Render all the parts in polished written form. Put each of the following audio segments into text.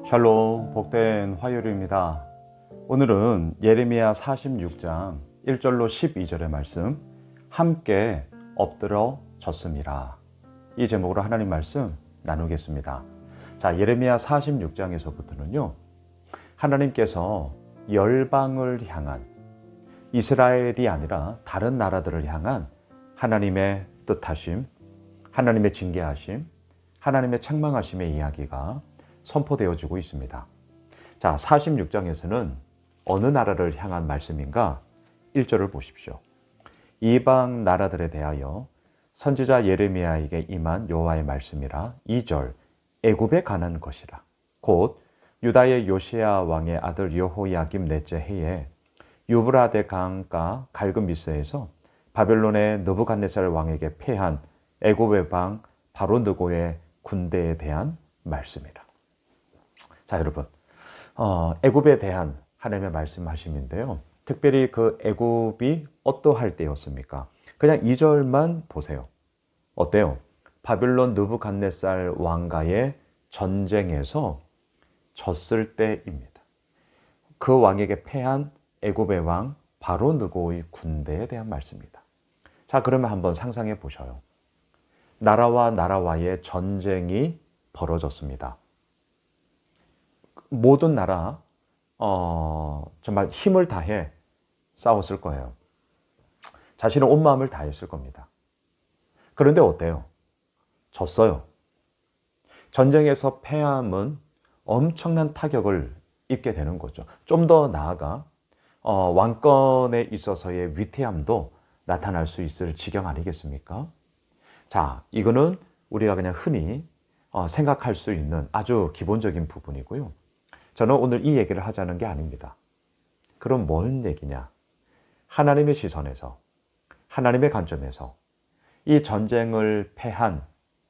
샬롬, 복된 화요일입니다. 오늘은 예레미야 46장 1절로 12절의 말씀, 함께 엎드러 졌음이라. 이 제목으로 하나님 말씀 나누겠습니다. 자, 예레미야 46장에서부터는요, 하나님께서 열방을 향한, 이스라엘이 아니라 다른 나라들을 향한 하나님의 뜻하심, 하나님의 징계하심, 하나님의 책망하심의 이야기가 선포되어지고 있습니다. 자, 46장에서는 어느 나라를 향한 말씀인가? 1절을 보십시오. 이방 나라들에 대하여 선지자 예레미야에게 임한 여호와의 말씀이라. 2절, 애굽에 관한 것이라. 곧 유다의 요시야 왕의 아들 여호야김 넷째 해에 유브라데 강가 갈그 미스에서 바벨론의 느부갓네살 왕에게 패한 애굽의 방 바로 느고의 군대에 대한 말씀이라. 자, 여러분, 애굽에 대한 하나님의 말씀하심인데요. 특별히 그 애굽이 어떠할 때였습니까? 그냥 2절만 보세요. 어때요? 바벨론 느부갓네살 왕과의 전쟁에서 졌을 때입니다. 그 왕에게 패한 애굽의 왕 바로 느고의 군대에 대한 말씀입니다. 자, 그러면 한번 상상해 보셔요. 나라와 나라와의 전쟁이 벌어졌습니다. 모든 나라 정말 힘을 다해 싸웠을 거예요. 자신의 온 마음을 다했을 겁니다. 그런데 어때요? 졌어요. 전쟁에서 패함은 엄청난 타격을 입게 되는 거죠. 좀 더 나아가 왕권에 있어서의 위태함도 나타날 수 있을 지경 아니겠습니까? 자, 이거는 우리가 그냥 흔히 생각할 수 있는 아주 기본적인 부분이고요. 저는 오늘 이 얘기를 하자는 게 아닙니다. 그럼 뭔 얘기냐? 하나님의 시선에서, 하나님의 관점에서 이 전쟁을 패한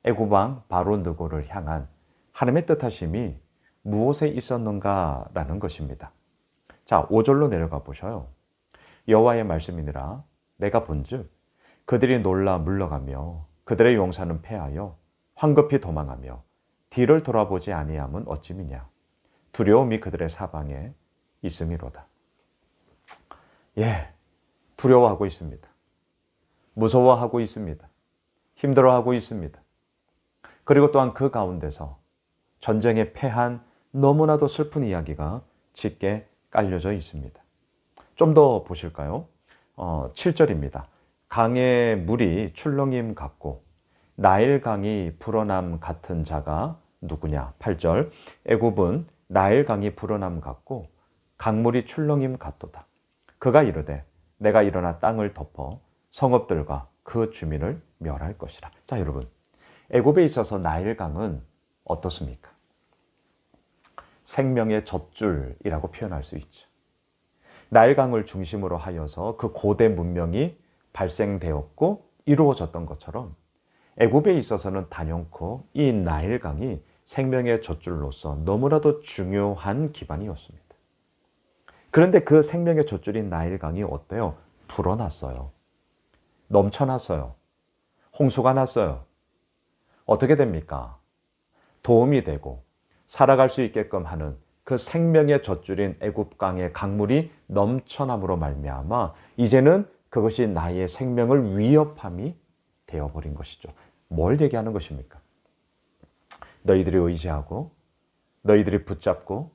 애굽 왕 바로 느고를 향한 하나님의 뜻하심이 무엇에 있었는가라는 것입니다. 자, 5절로 내려가 보셔요. 여호와의 말씀이니라. 내가 본즉 그들이 놀라 물러가며 그들의 용사는 패하여 황급히 도망하며 뒤를 돌아보지 아니함은 어찌미냐. 두려움이 그들의 사방에 있음이로다. 예, 두려워하고 있습니다. 무서워하고 있습니다. 힘들어하고 있습니다. 그리고 또한 그 가운데서 전쟁에 패한 너무나도 슬픈 이야기가 짙게 깔려져 있습니다. 좀 더 보실까요? 7절입니다. 강의 물이 출렁임 같고 나일강이 불어남 같은 자가 누구냐? 8절, 애굽은 나일강이 불어남 같고 강물이 출렁임 같도다. 그가 이르되 내가 일어나 땅을 덮어 성읍들과 그 주민을 멸할 것이라. 자, 여러분, 애굽에 있어서 나일강은 어떻습니까? 생명의 젖줄이라고 표현할 수 있죠. 나일강을 중심으로 하여서 그 고대 문명이 발생되었고 이루어졌던 것처럼 애굽에 있어서는 단연코 이 나일강이 생명의 젖줄로서 너무나도 중요한 기반이었습니다. 그런데 그 생명의 젖줄인 나일강이 어때요? 불어났어요. 넘쳐났어요. 홍수가 났어요. 어떻게 됩니까? 도움이 되고 살아갈 수 있게끔 하는 그 생명의 젖줄인 애굽강의 강물이 넘쳐남으로 말미암아 이제는 그것이 나의 생명을 위협함이 되어버린 것이죠. 뭘 얘기하는 것입니까? 너희들이 의지하고 너희들이 붙잡고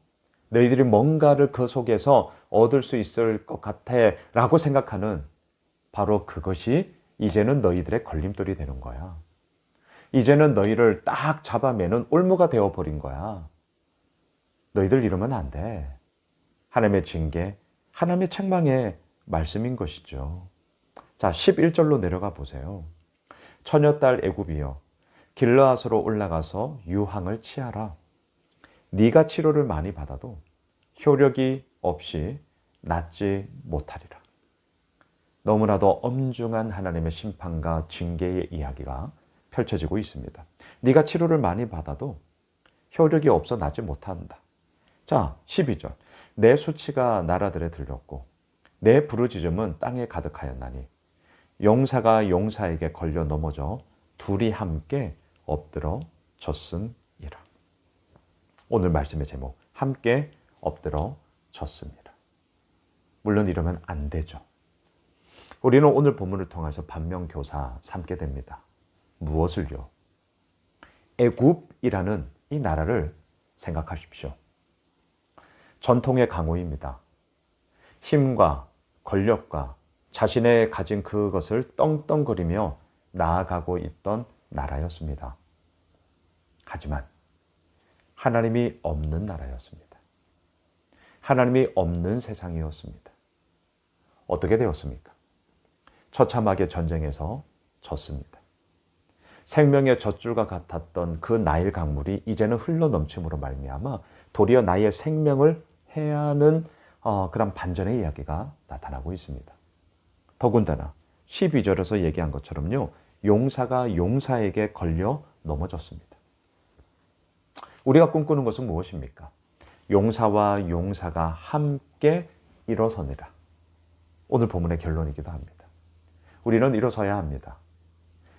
너희들이 뭔가를 그 속에서 얻을 수 있을 것 같아 라고 생각하는 바로 그것이 이제는 너희들의 걸림돌이 되는 거야. 이제는 너희를 딱 잡아매는 올무가 되어버린 거야. 너희들 이러면 안 돼. 하나님의 징계, 하나님의 책망의 말씀인 것이죠. 자, 11절로 내려가 보세요. 처녀딸 애굽이여 길르앗으로 올라가서 유황을 취하라. 네가 치료를 많이 받아도 효력이 없이 낫지 못하리라. 너무나도 엄중한 하나님의 심판과 징계의 이야기가 펼쳐지고 있습니다. 네가 치료를 많이 받아도 효력이 없어 낫지 못한다. 자, 12절. 내 수치가 나라들에 들렸고 내 부르짖음은 땅에 가득하였나니 용사가 용사에게 걸려 넘어져 둘이 함께 엎드러 졌음이라. 오늘 말씀의 제목, 함께 엎드러 졌습니다. 물론 이러면 안 되죠. 우리는 오늘 본문을 통해서 반면교사 삼게 됩니다. 무엇을요? 애굽이라는 이 나라를 생각하십시오. 전통의 강호입니다. 힘과 권력과 자신의 가진 그것을 떵떵거리며 나아가고 있던 나라였습니다. 하지만 하나님이 없는 나라였습니다. 하나님이 없는 세상이었습니다. 어떻게 되었습니까? 처참하게 전쟁에서 졌습니다. 생명의 젖줄과 같았던 그 나일 강물이 이제는 흘러넘침으로 말미암아 도리어 나의 생명을 해하는 그런 반전의 이야기가 나타나고 있습니다. 더군다나 12절에서 얘기한 것처럼요, 용사가 용사에게 걸려 넘어졌습니다. 우리가 꿈꾸는 것은 무엇입니까? 용사와 용사가 함께 일어서니라. 오늘 본문의 결론이기도 합니다. 우리는 일어서야 합니다.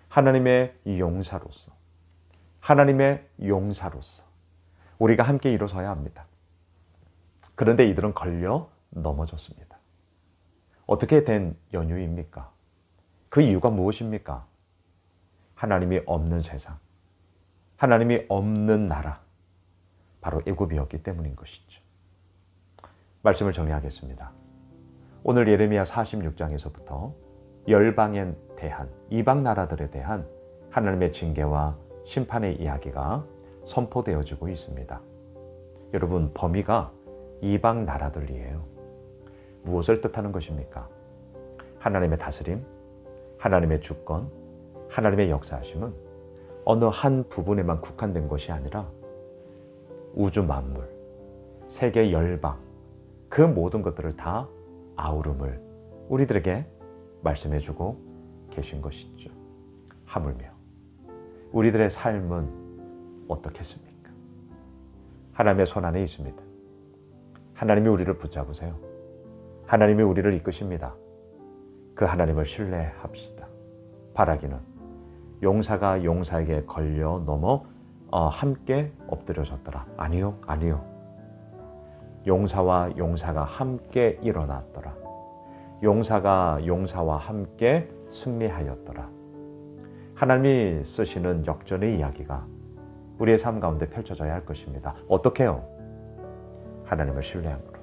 하나님의 용사로서, 하나님의 용사로서 우리가 함께 일어서야 합니다. 그런데 이들은 걸려 넘어졌습니다. 어떻게 된 연유입니까? 그 이유가 무엇입니까? 하나님이 없는 세상, 하나님이 없는 나라, 바로 애굽이었기 때문인 것이죠. 말씀을 정리하겠습니다. 오늘 예레미야 46장에서부터 열방에 대한, 이방 나라들에 대한 하나님의 징계와 심판의 이야기가 선포되어지고 있습니다. 여러분, 범위가 이방 나라들이에요. 무엇을 뜻하는 것입니까? 하나님의 다스림, 하나님의 주권, 하나님의 역사하심은 어느 한 부분에만 국한된 것이 아니라 우주 만물, 세계 열방, 그 모든 것들을 다 아우름을 우리들에게 말씀해주고 계신 것이죠. 하물며 우리들의 삶은 어떻겠습니까? 하나님의 손 안에 있습니다. 하나님이 우리를 붙잡으세요. 하나님이 우리를 이끄십니다. 그 하나님을 신뢰합시다. 바라기는 용사가 용사에게 걸려 넘어 함께 엎드려졌더라. 아니요, 아니요. 용사와 용사가 함께 일어났더라. 용사가 용사와 함께 승리하였더라. 하나님이 쓰시는 역전의 이야기가 우리의 삶 가운데 펼쳐져야 할 것입니다. 어떻게 해요? 하나님을 신뢰함으로.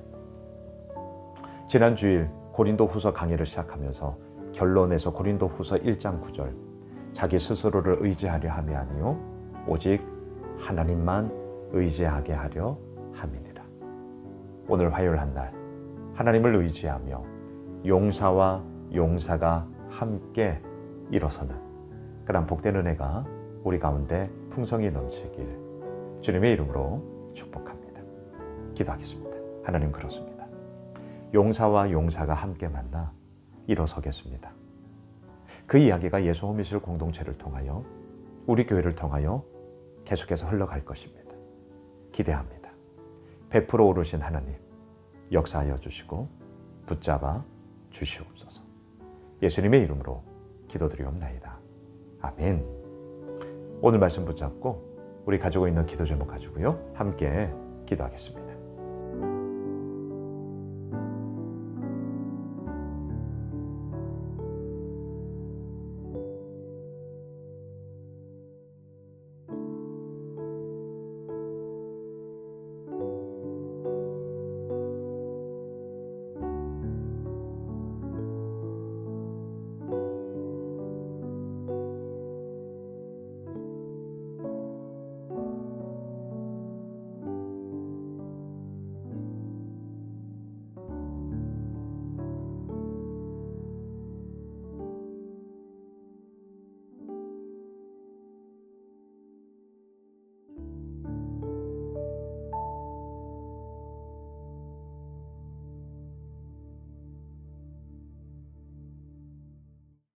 지난 주일 고린도 후서 강의를 시작하면서 결론에서 고린도 후서 1장 9절, 자기 스스로를 의지하려 함이 아니요 오직 하나님만 의지하게 하려 함이니라. 오늘 화요일 한 날 하나님을 의지하며 용사와 용사가 함께 일어서는 그런 복된 은혜가 우리 가운데 풍성히 넘치길 주님의 이름으로 축복합니다. 기도하겠습니다. 하나님, 그렇습니다. 용사와 용사가 함께 만나 일어서겠습니다. 그 이야기가 예수 호미실 공동체를 통하여 우리 교회를 통하여 계속해서 흘러갈 것입니다. 기대합니다. 100% 오르신 하나님 역사하여 주시고 붙잡아 주시옵소서. 예수님의 이름으로 기도드리옵나이다. 아멘. 오늘 말씀 붙잡고 우리 가지고 있는 기도 제목 가지고요, 함께 기도하겠습니다.